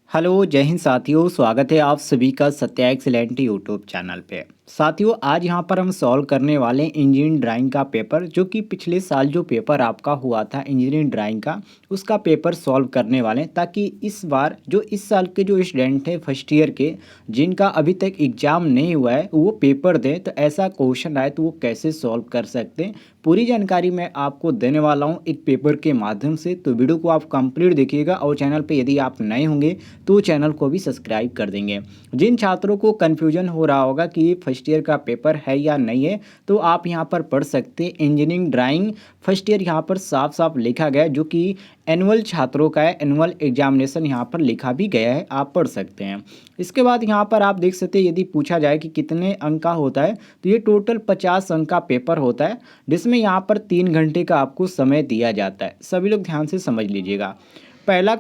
Hello जय हिंद साथियों, स्वागत है आप सभी का सत्या एक्सीलेंट यूट्यूब चैनल पे। साथियों, आज यहाँ पर हम सॉल्व करने वाले हैं इंजीनियरिंग ड्राइंग का पेपर, जो कि पिछले साल जो पेपर आपका हुआ था इंजीनियरिंग ड्राइंग का, उसका पेपर सॉल्व करने वाले हैं, ताकि इस बार जो इस साल के जो स्टूडेंट हैं फर्स्ट ईयर के, जिनका अभी तक एग्ज़ाम नहीं हुआ है, वो पेपर दें तो ऐसा क्वेश्चन आए तो वो कैसे सॉल्व कर सकते हैं। पूरी जानकारी मैं आपको देने वाला हूँ एक पेपर के माध्यम से, तो वीडियो को आप कंप्लीट देखिएगा और चैनल पे यदि आप नए होंगे तो चैनल को भी सब्सक्राइब कर देंगे। जिन छात्रों को कन्फ्यूजन हो रहा होगा कि ये फर्स्ट ईयर का पेपर है या नहीं है, तो आप यहाँ पर पढ़ सकते हैं इंजीनियरिंग ड्राइंग फर्स्ट ईयर, यहाँ पर साफ साफ लिखा गया है, जो कि एनुअल छात्रों का है, एनुअल एग्जामिनेशन यहाँ पर लिखा भी गया है, आप पढ़ सकते हैं। इसके बाद यहाँ पर आप देख सकते हैं, यदि पूछा जाए कि कितने अंक का होता है, तो ये टोटल 50 अंक का पेपर होता है, जिसमें यहाँ पर 3 घंटे का आपको समय दिया जाता है। सभी लोग ध्यान से समझ लीजिएगा। पहला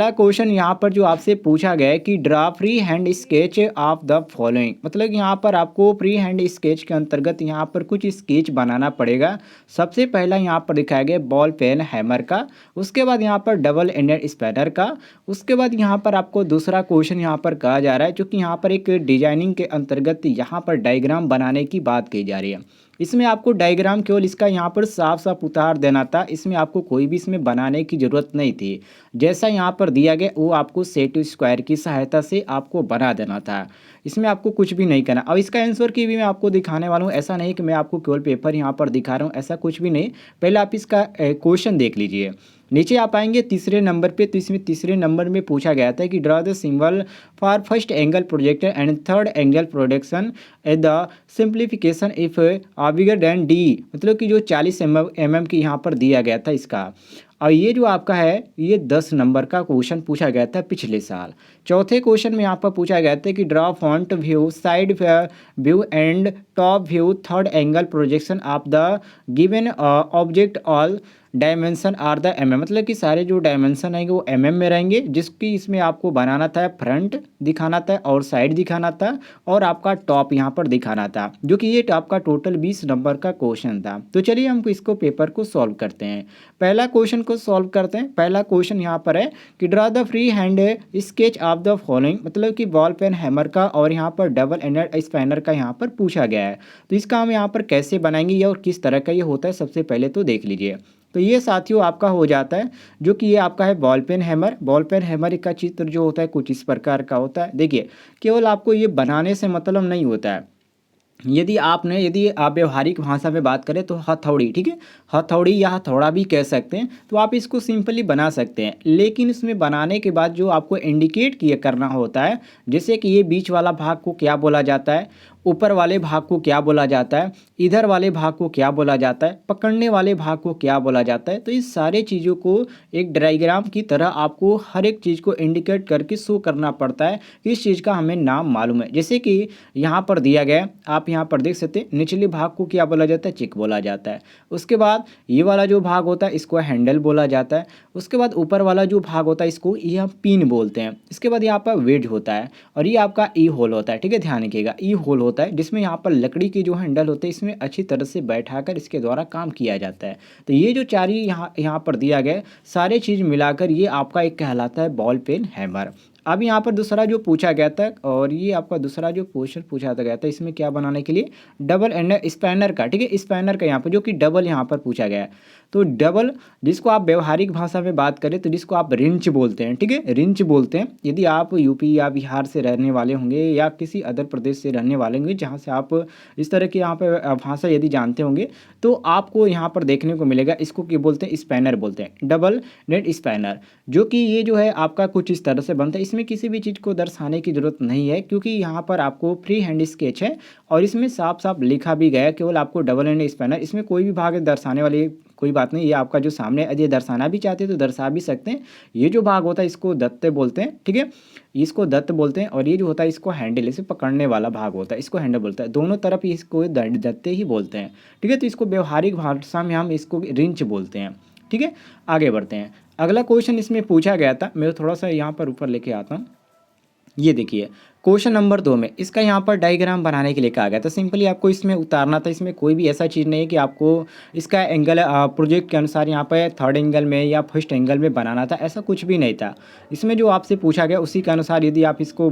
क्वेश्चन यहाँ पर जो आपसे पूछा गया है कि draw free hand sketch of the following, मतलब यहाँ पर आपको फ्री हैंड स्केच के अंतर्गत यहाँ पर कुछ स्केच बनाना पड़ेगा। सबसे पहला यहाँ पर दिखाया गया बॉल पेन हैमर का, उसके बाद यहाँ पर डबल एंडेड स्पैनर का, उसके बाद यहाँ पर आपको दूसरा क्वेश्चन यहाँ पर कहा जा रहा है, जो कि यहाँ पर एक डिजाइनिंग के अंतर्गत यहाँ पर डायग्राम बनाने की बात कही जा रही है। इसमें आपको डायग्राम केवल इसका यहाँ पर साफ साफ उतार देना था, इसमें आपको कोई भी इसमें बनाने की ज़रूरत नहीं थी। जैसा यहाँ पर दिया गया वो आपको सेट स्क्वायर की सहायता से आपको बना देना था, इसमें आपको कुछ भी नहीं करना। अब इसका आंसर की भी मैं आपको दिखाने वाला हूँ, ऐसा नहीं कि मैं आपको केवल पेपर यहाँ पर दिखा रहा हूँ, ऐसा कुछ भी नहीं। पहले आप इसका क्वेश्चन देख लीजिए। नीचे आप आएंगे तीसरे नंबर पे, तो इसमें तीसरे नंबर में पूछा गया था कि draw the symbol for first angle projector and third angle production at the simplification if bigger than D, मतलब कि जो 40 mm की यहाँ पर दिया गया था इसका। और ये जो आपका है ये 10 नंबर का क्वेश्चन पूछा गया था पिछले साल। चौथे क्वेश्चन में यहाँ पर पूछा गया था कि draw front view, side view and top view, third angle projection of the given object, all dimension are the mm, मतलब कि सारे जो डायमेंशन आएंगे वो mm में रहेंगे, जिसकी इसमें आपको बनाना था, फ्रंट दिखाना था और साइड दिखाना था और आपका टॉप यहाँ पर दिखाना था, जो कि ये आपका टोटल 20 नंबर का क्वेश्चन था। तो चलिए हम इसको पेपर को सॉल्व करते हैं। पहला क्वेश्चन को सॉल्व करते हैं। पहला क्वेश्चन यहाँ पर है कि draw the free hand sketch of the following, मतलब कि बॉल पेन हैमर का और यहाँ पर डबल एंडेड स्पैनर का यहाँ पर पूछा गया है। तो इसका हम यहाँ पर कैसे बनाएंगे और किस तरह का ये होता है, सबसे पहले तो देख लीजिए। तो ये साथियों आपका हो जाता है, जो कि ये आपका है ball pen hammer. Ball pen hammer का चित्र जो होता है कुछ इस प्रकार का होता है। देखिए, केवल आपको ये बनाने से मतलब नहीं होता है। यदि आप व्यवहारिक भाषा में बात करें तो हथौड़ी, ठीक है, हथौड़ी या हथौड़ा भी कह सकते हैं, तो आप इसको सिंपली बना सकते हैं। लेकिन इसमें बनाने के बाद जो आपको इंडिकेट किया करना होता है, जैसे कि ये बीच वाला भाग को क्या बोला जाता है, ऊपर वाले भाग को क्या बोला जाता है, इधर वाले भाग को क्या बोला जाता है, पकड़ने वाले भाग को क्या बोला जाता है। तो इस सारे चीज़ों को एक डायग्राम की तरह आपको हर एक चीज़ को इंडिकेट करके शो करना पड़ता है कि इस चीज़ का हमें नाम मालूम है। जैसे कि यहाँ पर दिया गया, आप यहाँ पर देख सकते हैं, निचले भाग को क्या बोला जाता है, चिक बोला जाता है। उसके बाद ये वाला जो भाग होता है इसको हैंडल बोला जाता है। उसके बाद ऊपर वाला जो भाग होता है इसको ये हम पिन बोलते हैं। इसके बाद यहाँ पर वेज होता है और ये आपका ई होल होता है, ठीक है, ध्यान रखिएगा, ई होल होता है, जिसमें यहाँ पर लकड़ी की जो हैंडल होते हैं इसमें अच्छी तरह से बैठाकर इसके द्वारा काम किया जाता है। तो ये जो चार यहाँ पर दिया गया सारे चीज़ मिलाकर ये आपका एक कहलाता है बॉल पेन हैमर। अब यहाँ पर दूसरा जो पूछा गया था, और ये आपका दूसरा जो क्वेश्चन पूछा गया था, इसमें क्या बनाने के लिए डबल एंड स्पैनर का, ठीक है, स्पैनर का यहाँ पर जो कि डबल यहाँ पर पूछा गया है। तो डबल, जिसको आप व्यवहारिक भाषा में बात करें तो जिसको आप रिंच बोलते हैं, ठीक है, रिंच बोलते हैं। यदि आप यूपी या बिहार से रहने वाले होंगे या किसी अदर प्रदेश से रहने वाले होंगे जहाँ से आप इस तरह की यहाँ पर भाषा यदि जानते होंगे, तो आपको यहाँ पर देखने को मिलेगा, इसको क्या बोलते हैं, स्पैनर बोलते हैं, डबल नेट स्पैनर, जो कि ये जो है आपका कुछ इस तरह से बनता है। इसमें किसी भी चीज़ को दर्शाने की ज़रूरत नहीं है, क्योंकि यहाँ पर आपको फ्री हैंड स्केच है और इसमें साफ साफ लिखा भी गया है, केवल आपको डबल एंड स्पैनर, इसमें कोई भी भाग दर्शाने वाली कोई बात नहीं। ये आपका जो सामने यदि दर्शाना भी चाहते हैं तो दर्शा भी सकते हैं। ये जो भाग होता है इसको दत्ते बोलते हैं, ठीक है, इसको दत्त बोलते हैं, और ये जो होता है इसको हैंडल, इसे पकड़ने वाला भाग होता है, इसको हैंडल बोलता है। दोनों तरफ इसको दत्ते ही बोलते हैं, ठीक है। तो इसको व्यवहारिक भाषा में हम इसको रिंच बोलते हैं, ठीक है। आगे बढ़ते हैं। अगला क्वेश्चन इसमें पूछा गया था, मैं थोड़ा सा यहाँ पर ऊपर लेके आता हूँ। ये देखिए, क्वेश्चन नंबर 2 में इसका यहाँ पर डायग्राम बनाने के लिए कहा गया था। सिंपली आपको इसमें उतारना था। इसमें कोई भी ऐसा चीज़ नहीं है कि आपको इसका एंगल प्रोजेक्ट के अनुसार यहाँ पे थर्ड एंगल में या फर्स्ट एंगल में बनाना था, ऐसा कुछ भी नहीं था। इसमें जो आपसे पूछा गया उसी के अनुसार यदि आप इसको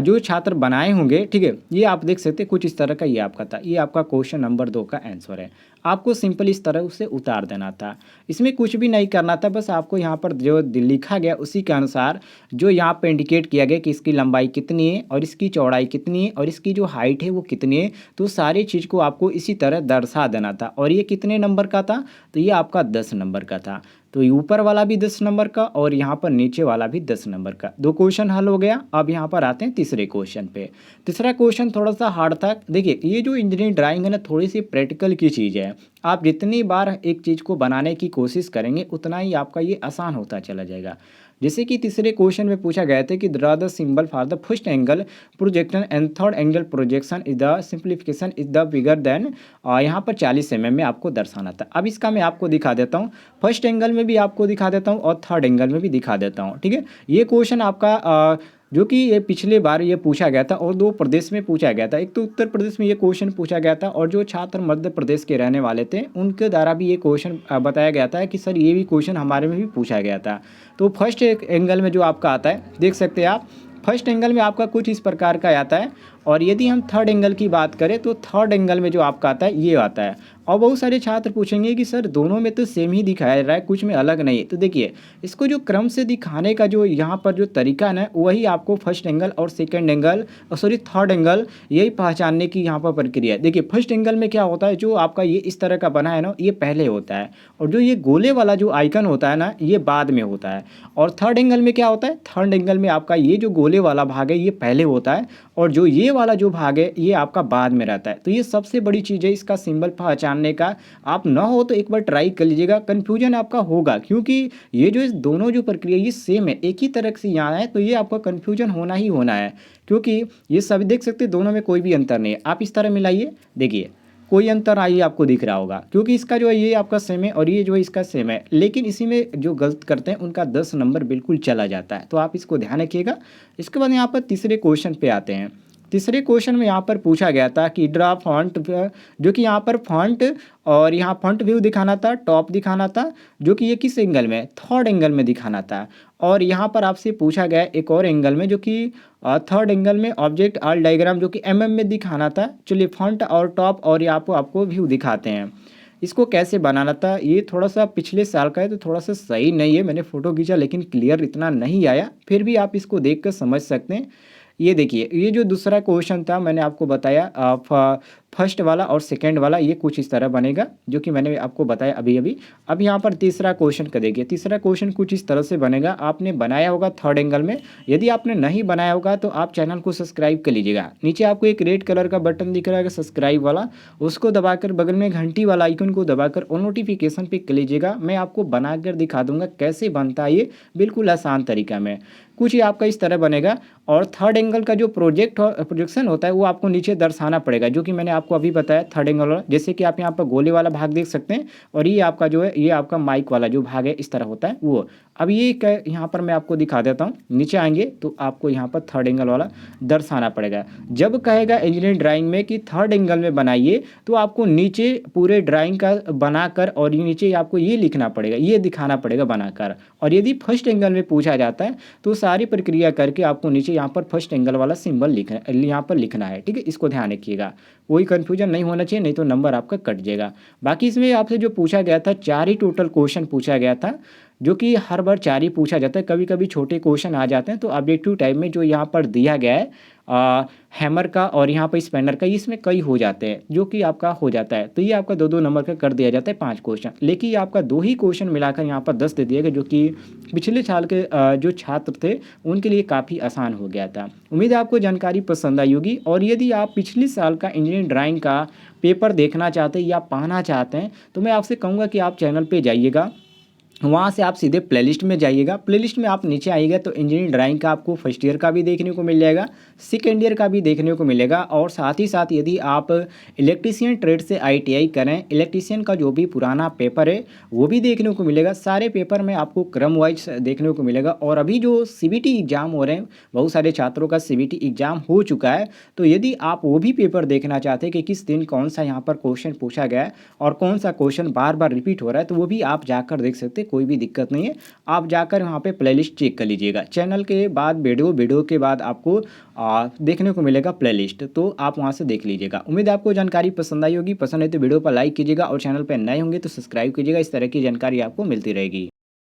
जो छात्र बनाए होंगे, ठीक है, ये आप देख सकते हैं कुछ इस तरह का ये आपका था। ये आपका क्वेश्चन नंबर 2 का आंसर है। आपको सिंपल इस तरह उसे उतार देना था। इसमें कुछ भी नहीं करना था, बस आपको यहाँ पर जो लिखा गया उसी के अनुसार जो यहाँ पे इंडिकेट किया गया कि इसकी लंबाई कितनी है और इसकी चौड़ाई कितनी है और इसकी जो हाइट है वो कितनी है, तो सारी चीज़ को आपको इसी तरह दर्शा देना था। और ये कितने नंबर का था, तो ये आपका 10 नंबर का था। तो ये ऊपर वाला भी 10 नंबर का और यहाँ पर नीचे वाला भी 10 नंबर का। 2 क्वेश्चन हल हो गया। अब यहाँ पर आते हैं तीसरे क्वेश्चन पे। तीसरा क्वेश्चन थोड़ा सा हार्ड था। देखिए ये जो इंजीनियरिंग ड्राइंग है ना, थोड़ी सी प्रैक्टिकल की चीज़ है। आप जितनी बार एक चीज़ को बनाने की कोशिश करेंगे उतना ही आपका ये आसान होता चला जाएगा। जैसे कि तीसरे क्वेश्चन में पूछा गया था कि draw the symbol for the first angle projection and third angle projection is the simplification is the bigger than, यहाँ पर 40 mm में आपको दर्शाना था। अब इसका मैं आपको दिखा देता हूँ, फर्स्ट एंगल में भी आपको दिखा देता हूँ और थर्ड एंगल में भी दिखा देता हूँ, ठीक है। ये क्वेश्चन आपका जो कि ये पिछले बार ये पूछा गया था और 2 प्रदेश में पूछा गया था। एक तो उत्तर प्रदेश में ये क्वेश्चन पूछा गया था और जो छात्र मध्य प्रदेश के रहने वाले थे उनके द्वारा भी ये क्वेश्चन बताया गया था कि सर ये भी क्वेश्चन हमारे में भी पूछा गया था। तो फर्स्ट एंगल में जो आपका आता है, देख सकते हैं आप, फर्स्ट एंगल में आपका कुछ इस प्रकार का आता है। और यदि हम थर्ड एंगल की बात करें तो थर्ड एंगल में जो आपका आता है ये आता है। और बहुत सारे छात्र पूछेंगे कि सर दोनों में तो सेम ही दिखाया रहा है, कुछ में अलग नहीं है। तो देखिए इसको जो क्रम से दिखाने का जो यहाँ पर जो तरीका है ना, वही आपको फर्स्ट एंगल और second angle sorry third angle यही पहचानने की यहाँ पर प्रक्रिया है। देखिए फर्स्ट एंगल में क्या होता है, जो आपका ये इस तरह का बना है ना, ये पहले होता है और जो ये गोले वाला जो आइकन होता है ना, ये बाद में होता है। और थर्ड एंगल में क्या होता है, थर्ड एंगल में आपका ये जो गोले वाला भाग है ये पहले होता है और जो ये वाला जो भाग है ये आपका बाद में रहता है। तो ये सबसे बड़ी चीज़ है इसका सिंबल पहचानने का। आप ना हो तो एक बार ट्राई कर लीजिएगा, कन्फ्यूजन आपका होगा क्योंकि ये जो इस दोनों जो प्रक्रिया ये सेम है, एक ही तरह से यहाँ है, तो ये आपका कन्फ्यूजन होना ही होना है क्योंकि ये सभी देख सकते हैं दोनों में कोई भी अंतर नहीं है। आप इस तरह मिलाइए, देखिए कोई अंतर आइए आपको दिख रहा होगा क्योंकि इसका जो है ये आपका सेम है और ये जो है इसका सेम है, लेकिन इसी में जो गलत करते हैं उनका 10 नंबर बिल्कुल चला जाता है। तो आप इसको ध्यान रखिएगा। इसके बाद यहाँ पर तीसरे क्वेश्चन पे आते हैं। तीसरे क्वेश्चन में यहाँ पर पूछा गया था कि ड्रा फॉन्ट, जो कि यहाँ पर फॉन्ट और यहाँ फॉन्ट व्यू दिखाना था, टॉप दिखाना था, जो कि ये किस एंगल में, थर्ड एंगल में दिखाना था। और यहाँ पर आपसे पूछा गया एक और एंगल में, जो कि थर्ड एंगल में ऑब्जेक्ट आल डायग्राम, जो कि mm में दिखाना था। चलिए फॉन्ट और टॉप और यहाँ पर आपको व्यू दिखाते हैं। इसको कैसे बनाना था, ये थोड़ा सा पिछले साल का है तो थोड़ा सा सही नहीं है, मैंने फ़ोटो खींचा लेकिन क्लियर इतना नहीं आया, फिर भी आप इसको देख कर समझ सकते हैं। ये देखिए ये जो दूसरा क्वेश्चन था मैंने आपको बताया फर्स्ट वाला और सेकंड वाला, ये कुछ इस तरह बनेगा जो कि मैंने आपको बताया अभी अभी। अब यहाँ पर तीसरा क्वेश्चन का देखिए, तीसरा क्वेश्चन कुछ इस तरह से बनेगा। आपने बनाया होगा थर्ड एंगल में, यदि आपने नहीं बनाया होगा तो आप चैनल को सब्सक्राइब कर लीजिएगा। नीचे आपको एक रेड कलर का बटन दिख रहा है सब्सक्राइब वाला, उसको दबाकर बगल में घंटी वाला आइकन को दबाकर ऑल नोटिफिकेशन पे कर लीजिएगा। मैं आपको बनाकर दिखा दूंगा कैसे बनता है ये बिल्कुल आसान तरीका में। कुछ ही आपका इस तरह बनेगा। और थर्ड एंगल का जो प्रोजेक्शन होता है वो आपको नीचे दर्शाना पड़ेगा, जो कि मैंने आपको अभी बताया थर्ड एंगल वाला। जैसे कि आप यहाँ पर गोले वाला भाग देख सकते हैं और ये आपका जो है ये आपका माइक वाला जो भाग है इस तरह होता है वो। अब ये यहाँ पर मैं आपको दिखा देता हूँ, नीचे आएंगे तो आपको यहाँ पर थर्ड एंगल वाला दर्शाना पड़ेगा। जब कहेगा इंजीनियरिंग ड्राइंग में कि थर्ड एंगल में बनाइए तो आपको नीचे पूरे ड्राइंग का बनाकर और नीचे आपको ये लिखना पड़ेगा, ये दिखाना पड़ेगा बनाकर। और यदि फर्स्ट एंगल में पूछा जाता है तो सारी प्रक्रिया करके आपको नीचे यहाँ पर फर्स्ट एंगल वाला सिंबल यहाँ पर लिखना है, ठीक है। इसको ध्यान रखिएगा, कोई कंफ्यूजन नहीं होना चाहिए, नहीं तो नंबर आपका कट जाएगा। बाकी इसमें आपसे जो पूछा गया था 4 ही टोटल क्वेश्चन पूछा गया था, जो कि हर बार 4 ही पूछा जाता है। कभी कभी छोटे क्वेश्चन आ जाते हैं तो ऑब्जेक्टिव टाइप में जो यहाँ पर दिया गया है हैमर का और यहाँ पर स्पेनर का, इसमें कई हो जाते हैं जो कि आपका हो जाता है। तो ये आपका 2-2 नंबर का कर दिया जाता है 5 क्वेश्चन, लेकिन ये आपका 2 ही क्वेश्चन मिलाकर यहाँ पर 10 दे दिया गया, जो कि पिछले साल के जो छात्र थे उनके लिए काफ़ी आसान हो गया था। उम्मीद है आपको जानकारी पसंद आई होगी। और यदि आप पिछले साल का इंजीनियरिंग ड्राइंग का पेपर देखना चाहते हैं या पाना चाहते हैं तो मैं आपसे कहूँगा कि आप चैनल पर जाइएगा वहाँ से आप सीधे प्लेलिस्ट में जाइएगा। प्लेलिस्ट में आप नीचे आइएगा तो इंजीनियरिंग ड्राइंग का आपको फर्स्ट ईयर का भी देखने को मिल जाएगा, सेकेंड ईयर का भी देखने को मिलेगा। और साथ ही साथ यदि आप इलेक्ट्रीशियन ट्रेड से आईटीआई करें, इलेक्ट्रीशियन का जो भी पुराना पेपर है वो भी देखने को मिलेगा। सारे पेपर में आपको क्रम वाइज देखने को मिलेगा। और अभी जो सीबीटी एग्ज़ाम हो रहे हैं, बहुत सारे छात्रों का सीबीटी एग्ज़ाम हो चुका है, तो यदि आप वो भी पेपर देखना चाहते हैं कि किस दिन कौन सा यहाँ पर क्वेश्चन पूछा गया है और कौन सा क्वेश्चन बार बार रिपीट हो रहा है, तो वो भी आप जाकर देख सकते हैं, कोई भी दिक्कत नहीं है। आप जाकर वहाँ पे प्लेलिस्ट चेक कर लीजिएगा। चैनल के बाद वीडियो, वीडियो के बाद आपको देखने को मिलेगा प्लेलिस्ट, तो आप वहाँ से देख लीजिएगा। उम्मीद है आपको जानकारी पसंद आई होगी। पसंद है तो वीडियो पर लाइक कीजिएगा और चैनल पर नए होंगे तो सब्सक्राइब कीजिएगा। इस तरह की जानकारी आपको मिलती रहेगी।